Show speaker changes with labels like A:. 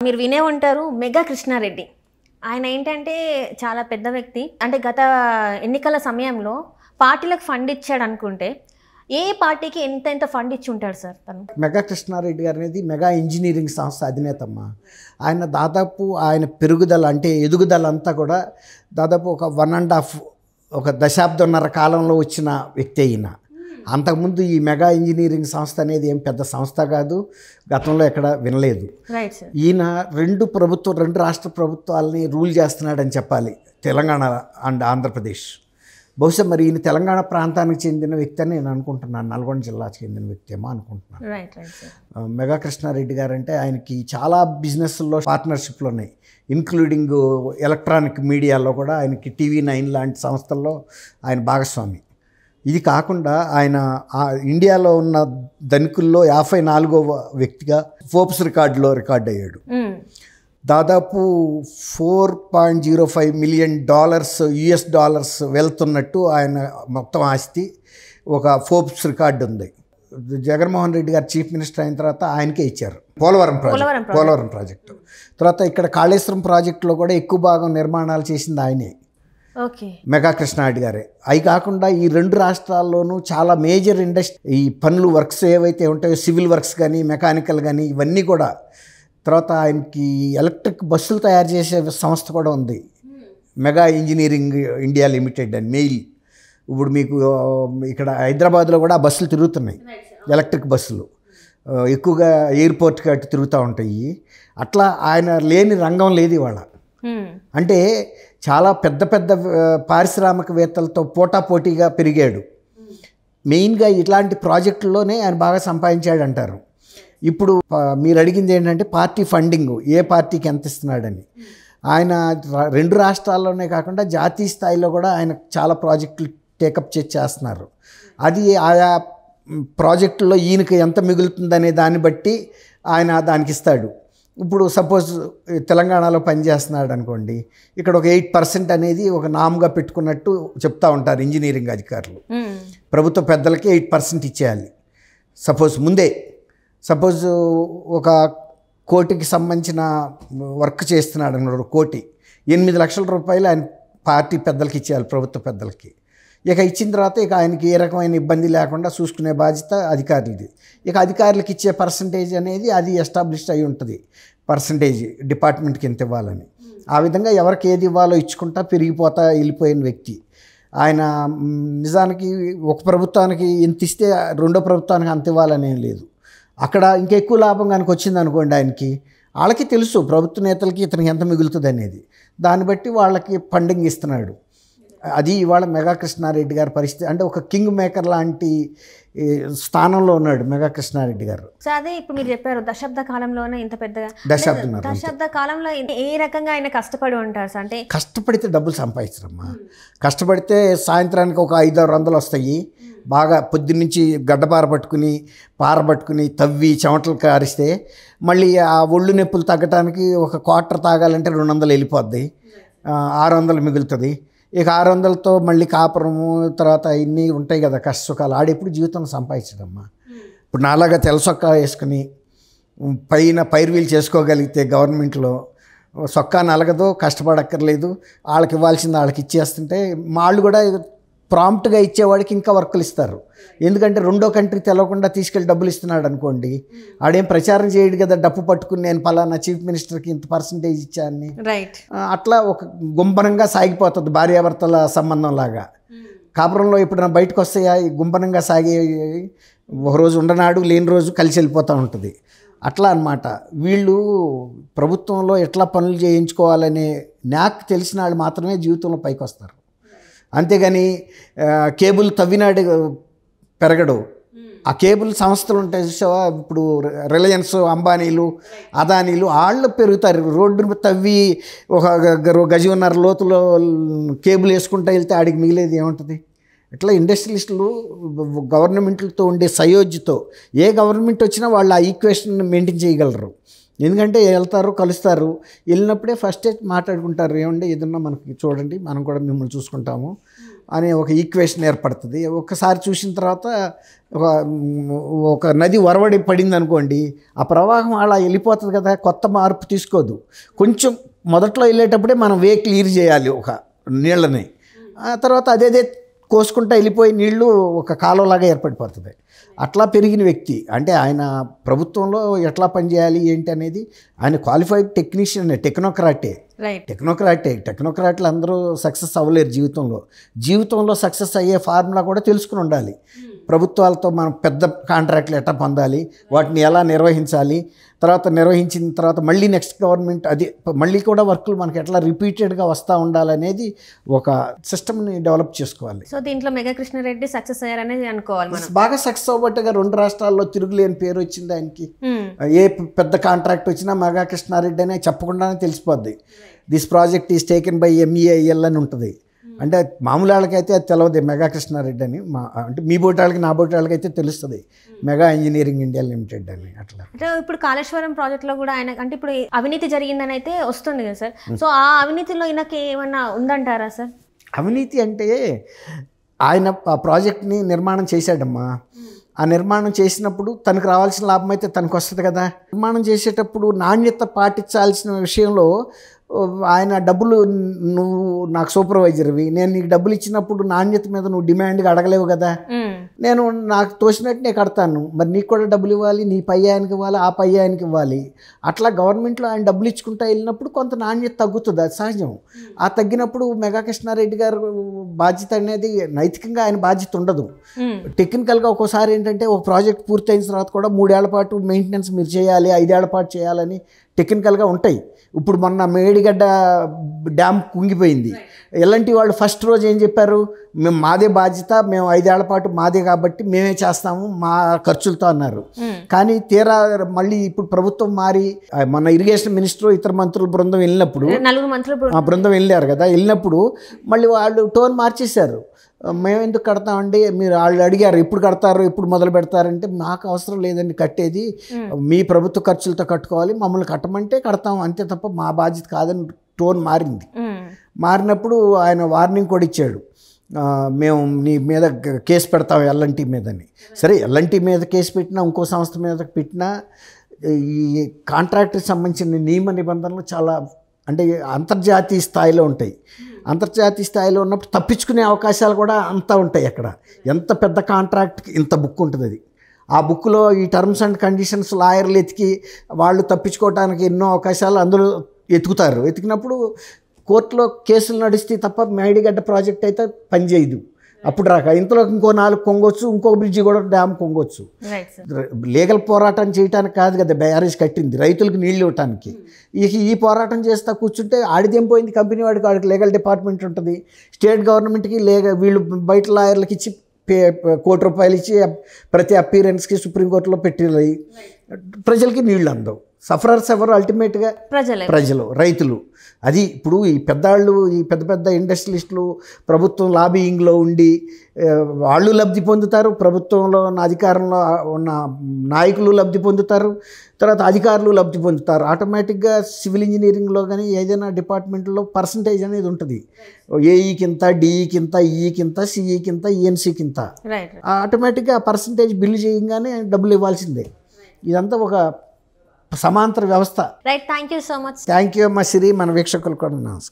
A: మీరు వినే ఉంటారు మెగా కృష్ణారెడ్డి. ఆయన ఏంటంటే చాలా పెద్ద వ్యక్తి. అంటే గత ఎన్నికల సమయంలో పార్టీలకు ఫండ్ ఇచ్చాడు అనుకుంటే ఏ పార్టీకి ఎంత ఫండ్ ఇచ్చి ఉంటాడు సార్ తను?
B: మెగా కృష్ణారెడ్డి గారు అనేది మెగా ఇంజనీరింగ్ సంస్థ అధినేతమ్మ. ఆయన దాదాపు ఆయన పెరుగుదల అంటే ఎదుగుదల అంతా కూడా దాదాపు ఒక 1.5 ఒక దశాబ్దంన్నర కాలంలో వచ్చిన వ్యక్తి అయిన. అంతకుముందు ఈ మెగా ఇంజనీరింగ్ సంస్థ అనేది ఏం పెద్ద సంస్థ కాదు, గతంలో ఎక్కడ వినలేదు. ఈయన రెండు రాష్ట్ర ప్రభుత్వాలని రూల్ చేస్తున్నాడని చెప్పాలి, తెలంగాణ అండ్ ఆంధ్రప్రదేశ్. బహుశా మరి ఈయన తెలంగాణ ప్రాంతానికి చెందిన వ్యక్తి అని నేను అనుకుంటున్నాను, నల్గొండ జిల్లాకి చెందిన వ్యక్తి ఏమో అనుకుంటున్నాను. మెగా కృష్ణారెడ్డి గారు అంటే ఆయనకి చాలా బిజినెస్లో పార్ట్నర్షిప్లు ఉన్నాయి, ఇన్క్లూడింగ్ ఎలక్ట్రానిక్ మీడియాలో కూడా ఆయనకి TV9 లాంటి సంస్థల్లో ఆయన భాగస్వామి. ఇది కాకుండా ఆయన ఇండియాలో ఉన్న ధనికుల్లో 54వ వ్యక్తిగా ఫోర్బ్స్ రికార్డులో రికార్డ్ అయ్యాడు. దాదాపు $4.05 మిలియన్ US డాలర్స్ వెళ్తున్నట్టు ఆయన మొత్తం ఆస్తి ఒక ఫోర్బ్స్ రికార్డు ఉంది. జగన్మోహన్ రెడ్డి గారు చీఫ్ మినిస్టర్ అయిన తర్వాత ఆయనకే ఇచ్చారు పోలవరం ప్రాజెక్టు. తర్వాత ఇక్కడ కాళేశ్వరం ప్రాజెక్టులో కూడా ఎక్కువ భాగం నిర్మాణాలు చేసింది ఆయనే, మెగా కృష్ణారెడ్డి గారే. అవి కాకుండా ఈ రెండు రాష్ట్రాల్లోనూ చాలా మేజర్ ఇండస్ట్రీ ఈ పనులు వర్క్స్ ఏవైతే ఉంటాయో సివిల్ వర్క్స్ కానీ మెకానికల్ కానీ ఇవన్నీ కూడా. తర్వాత ఆయనకి ఎలక్ట్రిక్ బస్సులు తయారు చేసే సంస్థ కూడా ఉంది, మెగా ఇంజనీరింగ్ ఇండియా లిమిటెడ్ అని మెయిల్. ఇప్పుడు మీకు ఇక్కడ హైదరాబాద్లో కూడా బస్సులు తిరుగుతున్నాయి, ఎలక్ట్రిక్ బస్సులు ఎక్కువగా ఎయిర్పోర్ట్కి అటు తిరుగుతూ ఉంటాయి. అట్లా ఆయన లేని రంగం లేదు ఇవాళ. అంటే చాలా పెద్ద పారిశ్రామికవేత్తలతో పోటాపోటీగా పెరిగాడు. మెయిన్గా ఇట్లాంటి ప్రాజెక్టుల్లోనే ఆయన బాగా సంపాదించాడు అంటారు. ఇప్పుడు మీరు అడిగింది ఏంటంటే పార్టీ ఫండింగ్ ఏ పార్టీకి ఎంత ఇస్తున్నాడని. ఆయన రెండు రాష్ట్రాల్లోనే కాకుండా జాతీయ స్థాయిలో కూడా ఆయన చాలా ప్రాజెక్టులు టేకప్ చేస్తున్నారు. అది ఆయా ప్రాజెక్టుల్లో ఈయనకి ఎంత మిగులుతుందనే దాన్ని బట్టి ఆయన దానికి ఇస్తాడు. ఇప్పుడు సపోజ్ తెలంగాణలో పనిచేస్తున్నాడు అనుకోండి, ఇక్కడ ఒక 8% అనేది ఒక నామ్గా పెట్టుకున్నట్టు చెప్తా ఉంటారు ఇంజనీరింగ్ అధికారులు. ప్రభుత్వ పెద్దలకి 8% ఇచ్చేయాలి. సపోజ్ ఒక కోటికి సంబంధించిన వర్క్ చేస్తున్నాడు అన్నాడు, 8 లక్షల రూపాయలు ఆయన పార్టీ పెద్దలకి ఇచ్చేయాలి, ప్రభుత్వ పెద్దలకి. ఇక ఇచ్చిన తర్వాత ఇక ఆయనకి ఏ రకమైన ఇబ్బంది లేకుండా చూసుకునే బాధ్యత అధికారులది. ఇక అధికారులకు ఇచ్చే పర్సంటేజ్ అనేది అది ఎస్టాబ్లిష్డ్ అయి ఉంటుంది, పర్సంటేజ్ డిపార్ట్మెంట్కి ఎంత ఇవ్వాలని. ఆ విధంగా ఎవరికి ఏది ఇవ్వాలో ఇచ్చుకుంటా వెళ్ళిపోయిన వ్యక్తి ఆయన. నిజానికి ఒక ప్రభుత్వానికి ఎంత ఇస్తే రెండో ప్రభుత్వానికి అంత ఇవ్వాలని ఏం లేదు. అక్కడ ఇంకా ఎక్కువ లాభం కనుక వచ్చింది అనుకోండి, ఆయనకి వాళ్ళకి తెలుసు ప్రభుత్వ నేతలకి ఇతనికి ఎంత మిగులుతుంది అనేది, దాన్ని బట్టి వాళ్ళకి ఫండింగ్ ఇస్తున్నాడు. అది ఇవాళ మెగా కృష్ణారెడ్డి గారి పరిస్థితి. అంటే ఒక కింగ్ మేకర్ లాంటి స్థానంలో ఉన్నాడు మెగా కృష్ణారెడ్డి గారు.
A: సో అదే ఇప్పుడు మీరు చెప్పారు దశాబ్ద కాలంలోనే ఇంత పెద్దగా, దశాబ్ద కాలంలో ఏ రకంగా ఆయన కష్టపడి ఉంటారు సార్? అంటే
B: కష్టపడితే డబ్బులు సంపాదించరమ్మా. కష్టపడితే సాయంత్రానికి ఒక 500-600 వస్తాయి. బాగా పొద్దున్నుంచి గడ్డపార పట్టుకుని తవ్వి చెమటలు కారిస్తే మళ్ళీ ఆ ఒళ్ళు నొప్పులు తగ్గటానికి ఒక క్వార్టర్ తాగాలంటే 200 వెళ్ళిపోద్ది, 600 మిగులుతుంది. ఇక 600తో మళ్ళీ కాపురము తర్వాత ఇన్ని ఉంటాయి కదా కష్టసుఖాలు. ఆడెప్పుడు జీవితం సంపాదించడమ్మా. ఇప్పుడు నాలాగా తెల్లసొక్కా వేసుకుని పైన పైరువీలు చేసుకోగలిగితే గవర్నమెంట్లో సొక్కా నలగదో, కష్టపడక్కర్లేదు, వాళ్ళకి ఇవ్వాల్సింది వాళ్ళకి ఇచ్చేస్తుంటే వాళ్ళు కూడా ప్రాంప్ట్గా ఇచ్చేవాడికి ఇంకా వర్కులు ఇస్తారు. ఎందుకంటే రెండో కంట్రీ తెలవకుండా తీసుకెళ్ళి డబ్బులు ఇస్తున్నాడు అనుకోండి, ఆడేం ప్రచారం చేయడు కదా డబ్బు పట్టుకుని నేను పలానా చీఫ్ మినిస్టర్కి ఇంత పర్సంటేజ్ ఇచ్చాను. అట్లా ఒక గుంపనంగా సాగిపోతుంది భార్యాభర్తల సంబంధం లాగా. కాపురంలో ఎప్పుడైనా బయటకు వస్తాయా గుంపనంగా సాగే, ఒకరోజు ఉండనాడు లేని రోజు కలిసి వెళ్ళిపోతూ ఉంటుంది. అట్లా అన్నమాట. వీళ్ళు ప్రభుత్వంలో ఎట్లా పనులు చేయించుకోవాలనే న్యాక్ తెలిసిన వాళ్ళు మాత్రమే జీవితంలో పైకి వస్తారు. అంతేగాని కేబుల్ తవ్వినాడు పెరగడు. ఆ కేబుల్ సంస్థలు ఉంటాయి చూసావా, ఇప్పుడు రిలయన్స్, అంబానీలు, అదానీలు వాళ్ళు పెరుగుతారు. రోడ్డు తవ్వి ఒక గజన్నర లోతులో కేబుల్ వేసుకుంటూ వెళ్తే ఆడికి మిగిలేది ఏముంటుంది? ఇట్లా ఇండస్ట్రియలిస్టులు గవర్నమెంట్లతో ఉండే సయోధ్యతో ఏ గవర్నమెంట్ వచ్చినా వాళ్ళు ఆ ఈక్వేషన్ మెయింటైన్ చేయగలరు. ఎందుకంటే వెళ్తారు, కలుస్తారు, వెళ్ళినప్పుడే ఫస్ట్ మాట్లాడుకుంటారు, ఏమంటే ఏదన్నా మనకి చూడండి మనం కూడా మిమ్మల్ని చూసుకుంటాము, అనే ఒక ఈక్వేషన్ ఏర్పడుతుంది. ఒక్కసారి చూసిన తర్వాత ఒక నది ఒరవడి పడింది అనుకోండి, ఆ ప్రవాహం అలా వెళ్ళిపోతుంది కదా, కొత్త మార్పు తీసుకోదు. కొంచెం మొదట్లో వెళ్ళేటప్పుడే మనం వే క్లియర్ చేయాలి ఒక నీళ్ళని, ఆ తర్వాత అదేదే కోసుకుంటా వెళ్ళిపోయి నీళ్లు ఒక కాలువలాగా ఏర్పడిపోతుంది. అట్లా పెరిగిన వ్యక్తి. అంటే ఆయన ప్రభుత్వంలో ఎట్లా పనిచేయాలి ఏంటి అనేది, ఆయన క్వాలిఫైడ్ టెక్నీషియన్, టెక్నోక్రాట్లు అందరూ సక్సెస్ అవ్వలేరు జీవితంలో సక్సెస్ అయ్యే ఫార్ములా కూడా తెలుసుకుని ఉండాలి. ప్రభుత్వాలతో మనం పెద్ద కాంట్రాక్ట్లు ఎట్లా పొందాలి, వాటిని ఎలా నిర్వహించాలి, తర్వాత నిర్వహించిన తర్వాత మళ్ళీ నెక్స్ట్ గవర్నమెంట్ అది మళ్ళీ కూడా వర్కులు మనకి ఎట్లా రిపీటెడ్గా వస్తూ ఉండాలనేది ఒక సిస్టమ్ని డెవలప్ చేసుకోవాలి.
A: సో దీంట్లో మెగా కృష్ణారెడ్డి సక్సెస్ అయ్యారనేది అనుకోవాలి మనం.
B: బాగా సక్సెస్ అవ్వట్టుగా 2 రాష్ట్రాల్లో తిరుగులేని పేరు వచ్చింది ఆయనకి. ఏ పెద్ద కాంట్రాక్ట్ వచ్చినా మెగా కృష్ణారెడ్డి అనే చెప్పకుండానే తెలిసిపోద్ది. This project is taken by MEIL అని ఉంటుంది. అంటే మామూలు వాళ్ళకైతే అది తెలియదు మెగా కృష్ణారెడ్డి అని, అంటే మీ బోటి వాళ్ళకి నా బోటి వాళ్ళకి అయితే తెలుస్తుంది మెగా ఇంజనీరింగ్ ఇండియా లిమిటెడ్ అని. అట్లా
A: అంటే ఇప్పుడు కాళేశ్వరం ప్రాజెక్ట్లో కూడా ఆయన అంటే ఇప్పుడు అవినీతి జరిగిందని అయితే వస్తుంది కదా సార్. సో ఆ అవినీతిలో ఈయనకి ఏమన్నా ఉందంటారా సార్?
B: అవినీతి అంటే ఆయన ఆ ప్రాజెక్ట్ని నిర్మాణం చేశాడమ్మా. ఆ నిర్మాణం చేసినప్పుడు తనకు రావాల్సిన లాభం అయితే తనకు వస్తుంది కదా. నిర్మాణం చేసేటప్పుడు నాణ్యత పాటించాల్సిన విషయంలో ఆయన డబ్బులు, నువ్వు నాకు సూపర్వైజర్వి, నేను నీకు డబ్బులు ఇచ్చినప్పుడు నాణ్యత మీద నువ్వు డిమాండ్గా అడగలేవు కదా. నేను నాకు తోచినట్టు నేను కడతాను, మరి నీకు కూడా డబ్బులు ఇవ్వాలి, నీ పై ఆయనకి ఇవ్వాలి, ఆ పై ఆయనకి ఇవ్వాలి. అట్లా గవర్నమెంట్లో ఆయన డబ్బులు ఇచ్చుకుంటా వెళ్ళినప్పుడు కొంత నాణ్యత తగ్గుతుంది, అది సహజం. ఆ తగ్గినప్పుడు మెగా కృష్ణారెడ్డి గారు బాధ్యత అనేది నైతికంగా ఆయన బాధ్యత ఉండదు. టెక్నికల్గా ఒక్కోసారి ఏంటంటే ఒక ప్రాజెక్ట్ పూర్తయిన తర్వాత కూడా 3 ఏళ్ల పాటు మెయింటెనెన్స్ మీరు చేయాలి, 5 ఏళ్ల పాటు చేయాలని టెక్నికల్గా ఉంటాయి. ఇప్పుడు మొన్న మేడిగడ్డ డ్యామ్ కుంగిపోయింది. ఎలాంటి వాళ్ళు ఫస్ట్ రోజు ఏం చెప్పారు, మేము మాదే బాధ్యత, మేము 5 ఏళ్ల పాటు మాదే కాబట్టి మేమే చేస్తాము మా ఖర్చులతో అన్నారు. కానీ తీరా మళ్ళీ ఇప్పుడు ప్రభుత్వం మారి మన ఇరిగేషన్ మినిస్టర్ ఇతర మంత్రుల బృందం వెళ్ళినప్పుడు,
A: 4 మంత్రులు
B: ఆ బృందం వెళ్ళారు కదా, వెళ్ళినప్పుడు మళ్ళీ వాళ్ళు టోన్ మార్చేశారు. మేము ఎందుకు కడతామండి, మీరు వాళ్ళు అడిగారు ఎప్పుడు కడతారు, ఎప్పుడు మొదలు పెడతారంటే మాకు అవసరం లేదండి కట్టేది, మీ ప్రభుత్వ ఖర్చులతో కట్టుకోవాలి, మమ్మల్ని కట్టమంటే కడతాం అంతే తప్ప మా బాధ్యత కాదని టోన్ మారింది. మారినప్పుడు ఆయన వార్నింగ్ కూడా ఇచ్చాడు, మేము నీ మీద కేసు పెడతాం L&T మీదని. సరే L&T మీద కేసు పెట్టినా ఇంకో సంస్థ మీద పెట్టినా ఈ కాంట్రాక్ట్కి సంబంధించిన నియమ నిబంధనలు చాలా అంటే అంతర్జాతీయ స్థాయిలో ఉంటాయి. అంతర్జాతీయ స్థాయిలో ఉన్నప్పుడు తప్పించుకునే అవకాశాలు కూడా అంతా ఉంటాయి. అక్కడ ఎంత పెద్ద కాంట్రాక్ట్కి ఇంత బుక్ ఉంటుంది, అది ఆ బుక్లో ఈ టర్మ్స్ అండ్ కండిషన్స్ లాయర్లు ఎతికి వాళ్ళు తప్పించుకోవడానికి ఎన్నో అవకాశాలు అందులో ఎతికినప్పుడు కోర్టులో కేసులు నడిస్తే తప్ప మేడిగడ్డ ప్రాజెక్ట్ అయితే పనిచేయదు. అప్పుడు రాక ఇంతలో ఇంకో 4 కొంగొచ్చు, ఇంకో బ్రిడ్జి కూడా డ్యామ్ కొంగొచ్చు. లీగల్ పోరాటం చేయడానికి కాదు కదా బ్యారేజ్ కట్టింది, రైతులకు నీళ్ళు ఇవ్వటానికి. ఈ పోరాటం చేస్తా కూర్చుంటే ఆడిదేం పోయింది, కంపెనీ వాడికి లీగల్ డిపార్ట్మెంట్ ఉంటుంది, స్టేట్ గవర్నమెంట్కి వీళ్ళు బయట లాయర్లకి ఇచ్చి ₹1 కోటి ఇచ్చి ప్రతి అపీరెన్స్కి సుప్రీంకోర్టులో పెట్టాలి. ప్రజలకి నీళ్ళు అందవు. సఫరర్స్ ఎవరు అల్టిమేట్గా ప్రజలు, రైతులు. అది ఇప్పుడు ఈ పెద్దాళ్ళు, ఈ పెద్ద పెద్ద ఇండస్ట్రియలిస్టులు ప్రభుత్వం లాబీయింగ్లో ఉండి వాళ్ళు లబ్ధి పొందుతారు, ప్రభుత్వంలో ఉన్న అధికారంలో ఉన్న నాయకులు లబ్ధి పొందుతారు, తర్వాత అధికారులు లబ్ధి పొందుతారు. ఆటోమేటిక్గా సివిల్ ఇంజనీరింగ్లో కానీ ఏదైనా డిపార్ట్మెంట్లో పర్సంటేజ్ అనేది ఉంటుంది. ఏఈకింత, డిఈకింత, ఈకింత, సిఈకింత, ఈఎన్సీకింత. ఆటోమేటిక్గా ఆ పర్సంటేజ్ బిల్లు చేయగానే డబ్బులు ఇవ్వాల్సిందే. ఇదంతా ఒక సమాంతర వ్యవస్థ.
A: Right, thank you so much.
B: Thank you అమ్మ సిరి, మన వీక్షకులు కూడా నమస్కారం.